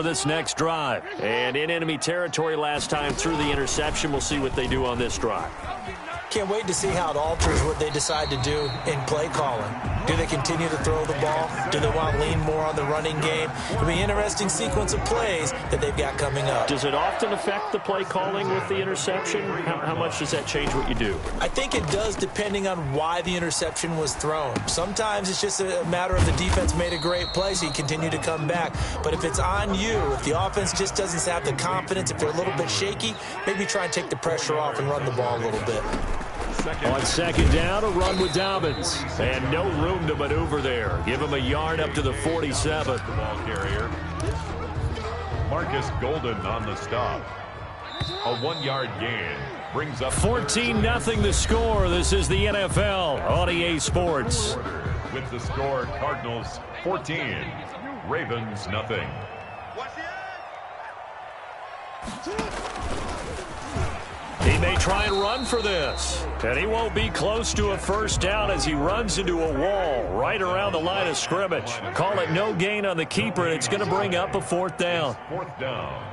this next drive. And in enemy territory last time through the interception. We'll see what they do on this drive. Can't wait to see how it alters what they decide to do in play calling. Do they continue to throw the ball? Do they want to lean more on the running game? It'll be an interesting sequence of plays that they've got coming up. Does it often affect the play calling with the interception? How much does that change what you do? I think it does depending on why the interception was thrown. Sometimes it's just a matter of the defense made a great play, so you continue to come back. But if it's on you, if the offense just doesn't have the confidence, if they're a little bit shaky, maybe try and take the pressure off and run the ball a little bit. On second down, a run with Dobbins. And no room to maneuver there. Give him a yard up to the 47. Ball carrier. Marcus Golden on the stop. A 1-yard gain. Brings up 14-0 the score. This is the NFL on EA Sports. With the score, Cardinals 14, Ravens nothing. He may try and run for this. And he won't be close to a first down as he runs into a wall right around the line of scrimmage. Call it no gain on the keeper, and it's going to bring up a fourth down. Fourth down.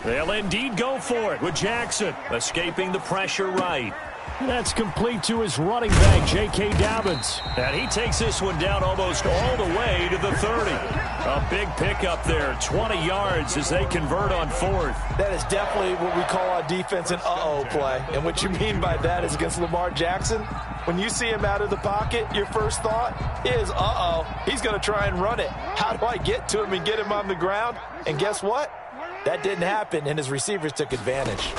They'll indeed go for it with Jackson, escaping the pressure right. That's complete to his running back, J.K. Dobbins. And he takes this one down almost all the way to the 30. A big pickup there, 20 yards as they convert on fourth. That is definitely what we call on defense an uh-oh play. And what you mean by that is against Lamar Jackson, when you see him out of the pocket, your first thought is, uh-oh, he's going to try and run it. How do I get to him and get him on the ground? And guess what? That didn't happen, and his receivers took advantage.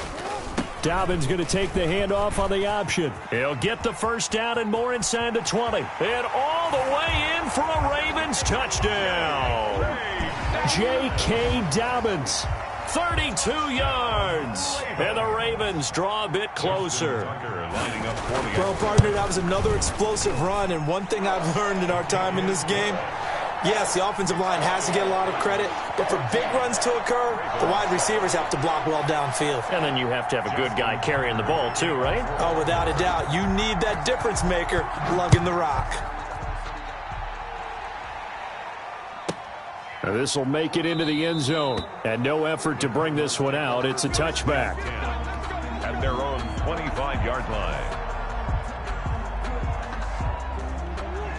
Dobbins going to take the handoff on the option. He'll get the first down and more inside the 20. And all the way in for a Ravens touchdown. J.K. Dobbins, 32 yards. And the Ravens draw a bit closer. Well, partner, that was another explosive run. And one thing I've learned in our time in this game, yes, the offensive line has to get a lot of credit, but for big runs to occur, the wide receivers have to block well downfield. And then you have to have a good guy carrying the ball too, right? Oh, without a doubt. You need that difference maker lugging the rock. Now this will make it into the end zone. And no effort to bring this one out. It's a touchback. At their own 25-yard line.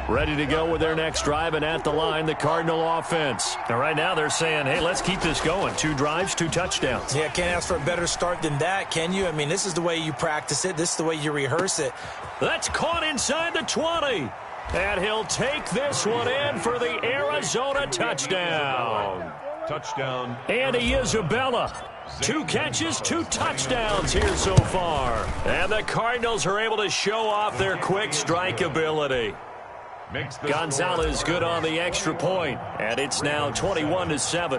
Ready to go with their next drive, and at the line, the Cardinal offense. And right now they're saying, hey, let's keep this going. 2 drives, 2 touchdowns. Yeah, can't ask for a better start than that, can you? I mean, this is the way you practice it. This is the way you rehearse it. That's caught inside the 20. And he'll take this one in for the Arizona touchdown. Touchdown. Andy Isabella. 2 catches, 2 touchdowns here so far. And the Cardinals are able to show off their quick strike ability. Gonzalez good on the extra point, and it's now 21-7.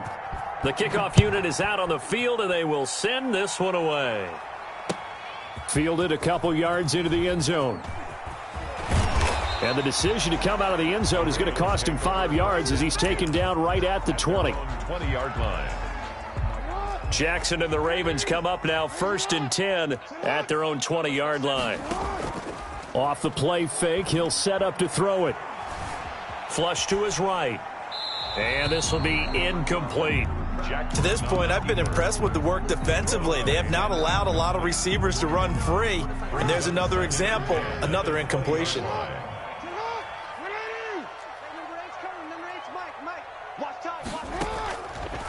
The kickoff unit is out on the field, and they will send this one away. Fielded a couple yards into the end zone. And the decision to come out of the end zone is going to cost him 5 yards as he's taken down right at the 20. 20-yard line. Jackson and the Ravens come up now 1st and 10 at their own 20-yard line. Off the play fake, he'll set up to throw it. Flush to his right. And this will be incomplete. To this point, I've been impressed with the work defensively. They have not allowed a lot of receivers to run free. And there's another example, another incompletion.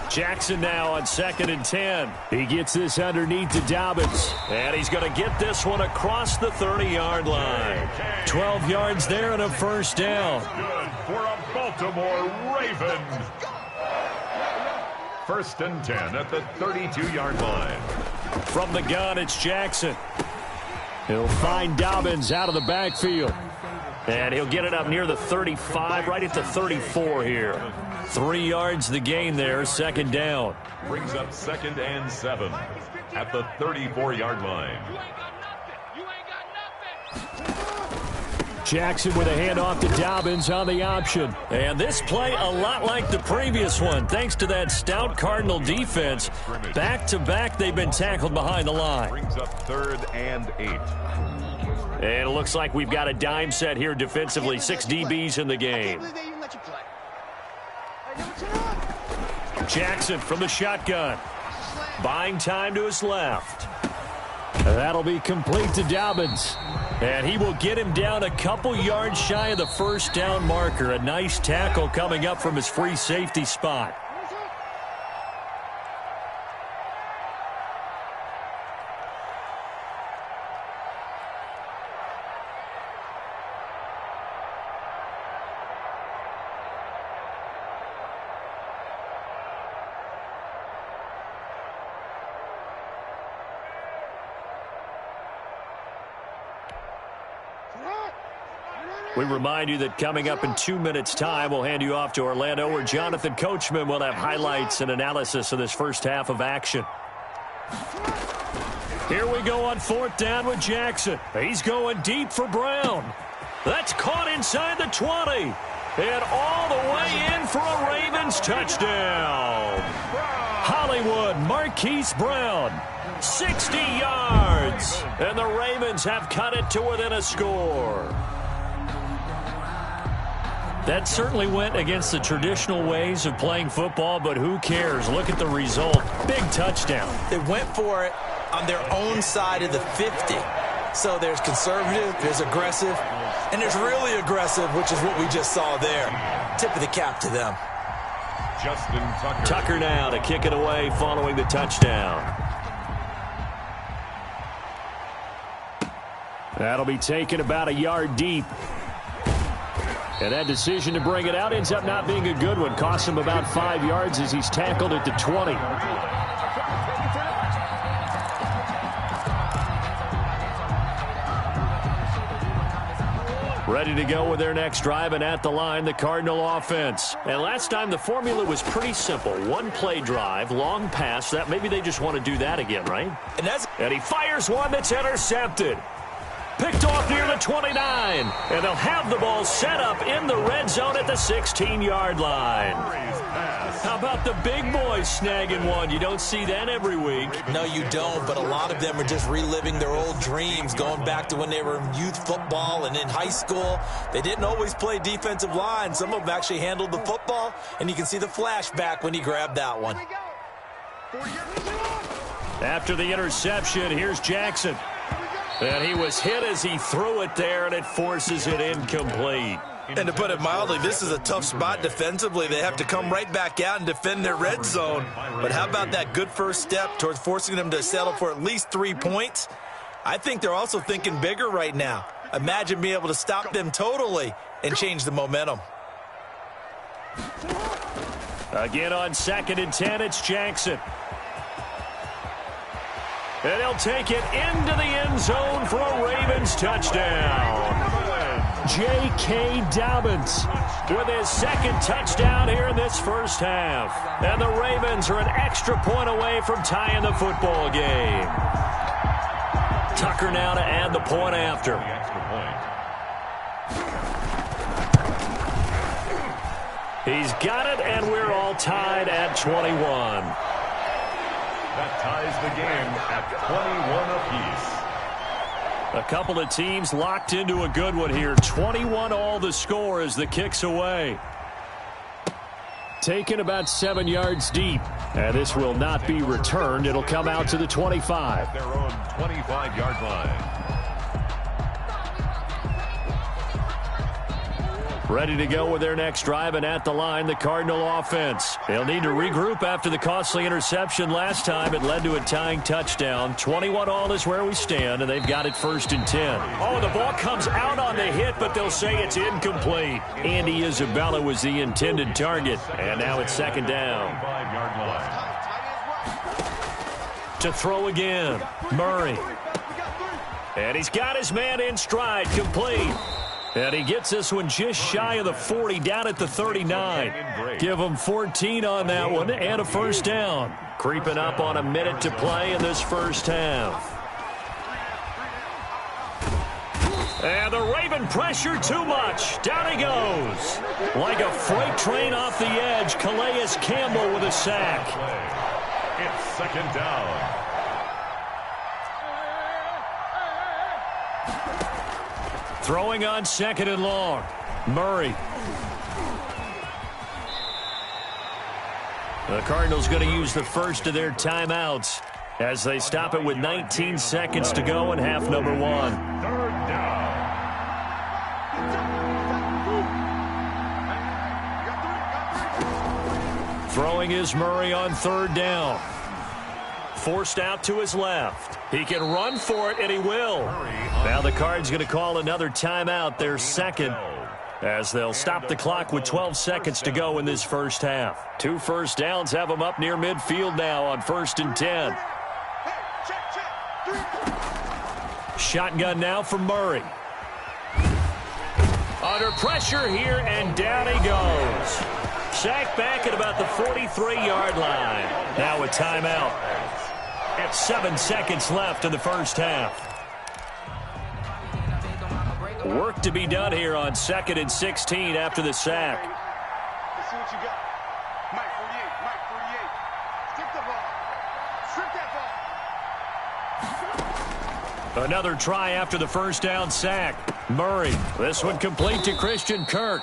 Jackson now on 2nd and 10. He gets this underneath to Dobbins. And he's going to get this one across the 30-yard line. 12 yards there and a first down. Good for a Baltimore Raven. 1st and 10 at the 32-yard line. From the gun, it's Jackson. He'll find Dobbins out of the backfield. And he'll get it up near the 35, right at the 34 here. 3 yards the gain there, 2nd down. Brings up 2nd and 7 at the 34-yard line. Jackson with a handoff to Dobbins on the option. And this play a lot like the previous one, thanks to that stout Cardinal defense. Back-to-back, they've been tackled behind the line. Brings up 3rd and 8. And it looks like we've got a dime set here defensively. 6 DBs in the game. Jackson from the shotgun. Buying time to his left. That'll be complete to Dobbins. And he will get him down a couple yards shy of the first down marker. A nice tackle coming up from his free safety spot. We remind you that coming up in 2 minutes' time, we'll hand you off to Orlando, where Jonathan Coachman will have highlights and analysis of this first half of action. Here we go on 4th down with Jackson. He's going deep for Brown. That's caught inside the 20. And all the way in for a Ravens touchdown. Hollywood Marquise Brown, 60 yards. And the Ravens have cut it to within a score. That certainly went against the traditional ways of playing football, but who cares? Look at the result. Big touchdown. They went for it on their own side of the 50. So there's conservative, there's aggressive, and there's really aggressive, which is what we just saw there. Tip of the cap to them. Justin Tucker. Tucker now to kick it away following the touchdown. That'll be taken about a yard deep. And that decision to bring it out ends up not being a good one. Costs him about 5 yards as he's tackled at the 20. Ready to go with their next drive, and at the line, the Cardinal offense. And last time, the formula was pretty simple. One play drive, long pass. That maybe they just want to do that again, right? And he fires one that's intercepted. Picked off near the 29, and they'll have the ball set up in the red zone at the 16-yard line. How about the big boys snagging one? You don't see that every week. No, you don't, but a lot of them are just reliving their old dreams, going back to when they were in youth football and in high school. They didn't always play defensive line. Some of them actually handled the football, and you can see the flashback when he grabbed that one. After the interception, here's Jackson. And he was hit as he threw it there, and it forces it incomplete. And to put it mildly, this is a tough spot defensively. They have to come right back out and defend their red zone. But how about that good first step towards forcing them to settle for at least 3 points? I think they're also thinking bigger right now. Imagine being able to stop them totally and change the momentum. Again on 2nd and 10, it's Jackson. And he'll take it into the end zone for a Ravens touchdown. J.K. Dobbins with his 2nd touchdown here in this first half. And the Ravens are an extra point away from tying the football game. Tucker now to add the point after. He's got it, and we're all tied at 21. That ties the game at 21 apiece. A couple of teams locked into a good one here. 21 all the score as the kick's away. Taken about 7 yards deep. And this will not be returned. It'll come out to the 25. Their own 25-yard line. Ready to go with their next drive, and at the line, the Cardinal offense. They'll need to regroup after the costly interception last time. It led to a tying touchdown. 21 all is where we stand, and they've got it 1st and 10. Oh, the ball comes out on the hit, but they'll say it's incomplete. Andy Isabella was the intended target, and now it's 2nd down. 5-yard line. To throw again, Murray. And he's got his man in stride, complete. And he gets this one just shy of the 40, down at the 39. Give him 14 on that one and a first down. Creeping up on a minute to play in this first half. And the Raven pressure too much. Down he goes. Like a freight train off the edge, Calais Campbell with a sack. It's 2nd down. Throwing on 2nd and long. Murray. The Cardinals going to use the first of their timeouts as they stop it with 19 seconds to go in half number 1. Third down. Throwing is Murray on 3rd down. Forced out to his left. He can run for it, and he will. Now the Cards going to call another timeout, their second, as they'll stop the clock with 12 seconds to go in this first half. 2 first downs have them up near midfield now on 1st and 10. Shotgun now from Murray. Under pressure here, and down he goes. Sacked back at about the 43-yard line. Now a timeout. 7 seconds left in the first half. Work to be done here on 2nd and 16 after the sack. Let's see what you got. Mike 48, Mike 48. Strip the ball. Strip that ball. Another try after the first down sack. Murray. This one complete to Christian Kirk.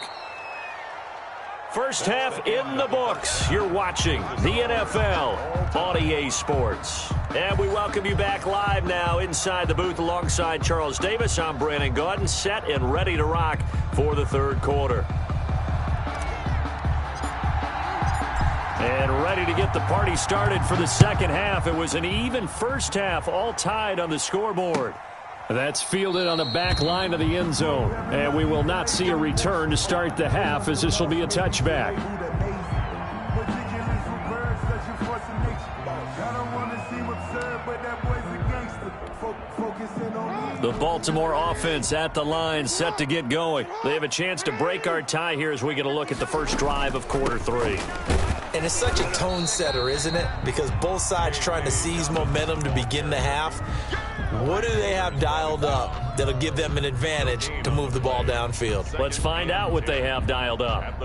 First half in the books. You're watching the NFL on EA Sports. And we welcome you back live now inside the booth alongside Charles Davis. I'm Brandon Gaudin, set and ready to rock for the 3rd quarter. And ready to get the party started for the 2nd half. It was an even first half, all tied on the scoreboard. That's fielded on the back line of the end zone. And we will not see a return to start the half, as this will be a touchback. The Baltimore offense at the line, set to get going. They have a chance to break our tie here as we get a look at the first drive of quarter 3. And it's such a tone setter, isn't it? Because both sides trying to seize momentum to begin the half. What do they have dialed up that'll give them an advantage to move the ball downfield? Let's find out what they have dialed up.